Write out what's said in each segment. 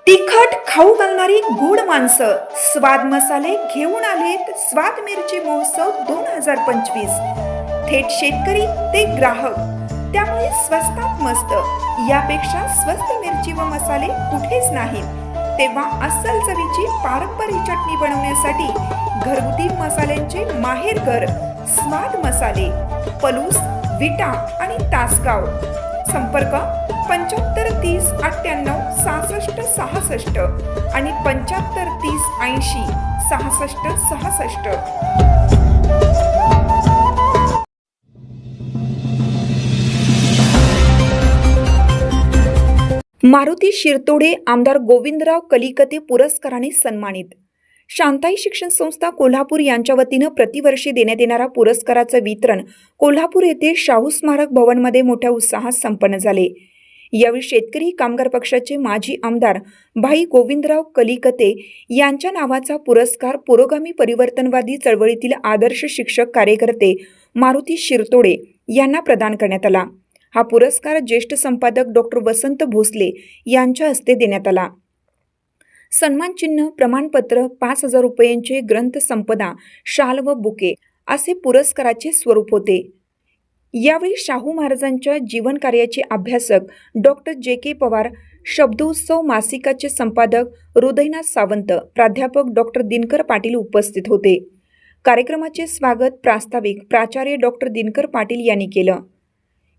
तिखट खाऊ घालणारी गोड माणसं स्वाद मसाले घेऊन आलेत स्वाद मिरची महोत्सव 2025। थेट शेतकरी ते ग्राहक, त्यामुळे स्वस्तात मस्त। यापेक्षा स्वस्त मिरची व मसाले कुठेच नाहीत। तेव्हा अस्सल चवीची पारंपरिक चटणी बनवण्यासाठी घरगुती मसाल्यांचे माहेरघर स्वाद मसाले, पलूस, विटा आणि तासगाव। संपर्क 75 30 98 66 66 आणि 75 30 80 66 66। मारुती शिरतोडे आमदार गोविंदराव कलिकते पुरस्काराने सन्मानित। शांताई शिक्षण संस्था कोल्हापूर यांच्या वतीनं प्रतिवर्षी देण्यात येणारा पुरस्काराचं वितरण कोल्हापूर येथे शाहू स्मारक भवनमध्ये मोठ्या उत्साहात संपन्न झाले। यावेळी शेतकरी कामगार पक्षाचे माजी आमदार भाई गोविंदराव कलिकते यांच्या नावाचा पुरस्कार पुरोगामी परिवर्तनवादी चळवळीतील आदर्श शिक्षक कार्यकर्ते मारुती शिरतोडे यांना प्रदान करण्यात आला। हा पुरस्कार ज्येष्ठ संपादक डॉक्टर वसंत भोसले यांच्या हस्ते देण्यात आला। सन्मान चिन्ह, प्रमाणपत्र, 5,000 रुपयांचे ग्रंथ संपदा, शाल व बुके असे पुरस्काराचे स्वरूप होते। यावेळी शाहू महाराजांच्या जीवन कार्याचे अभ्यासक डॉक्टर जे.के. पवार, शब्दोत्सव मासिकाचे संपादक हृदयनाथ सावंत, प्राध्यापक डॉक्टर दिनकर पाटील उपस्थित होते। कार्यक्रमाचे स्वागत प्रास्ताविक प्राचार्य डॉक्टर दिनकर पाटील यांनी केलं।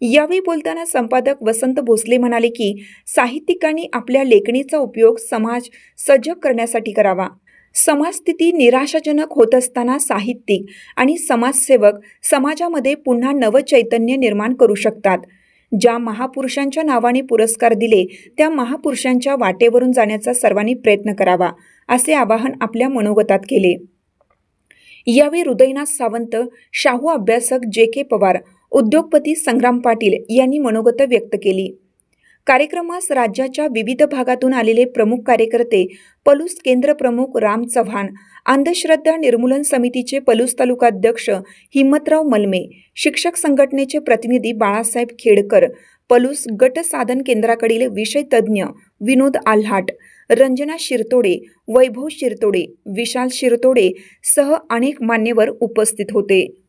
यावेळी बोलताना संपादक वसंत भोसले म्हणाले की साहित्यिकांनी आपल्या लेखणीचा उपयोग समाज सजग करण्यासाठी करावा। समाजस्थिती निराशाजनक होत असताना साहित्यिक आणि समाजसेवक समाजामध्ये पुन्हा नवचैतन्य निर्माण करू शकतात। ज्या महापुरुषांच्या नावाने पुरस्कार दिले त्या महापुरुषांच्या वाटेवरून जाण्याचा सर्वांनी प्रयत्न करावा, असे आवाहन आपल्या मनोगतात केले। यावेळी हृदयनाथ सावंत, शाहू अभ्यासक जे.के. पवार, उद्योगपती संग्राम पाटील यांनी मनोगत व्यक्त केली। कार्यक्रमास राज्याच्या विविध भागातून आलेले प्रमुख कार्यकर्ते, पलूस केंद्र प्रमुख राम चव्हाण, अंधश्रद्धा निर्मूलन समितीचे पलूस तालुका अध्यक्ष हिम्मतराव मलमे, शिक्षक संघटनेचे प्रतिनिधी बाळासाहेब खेडकर, पलूस गट साधन केंद्राकडील विषय तज्ज्ञ विनोद आल्हाट, रंजना शिरतोडे, वैभव शिरतोडे, विशाल शिरतोडे सह अनेक मान्यवर उपस्थित होते।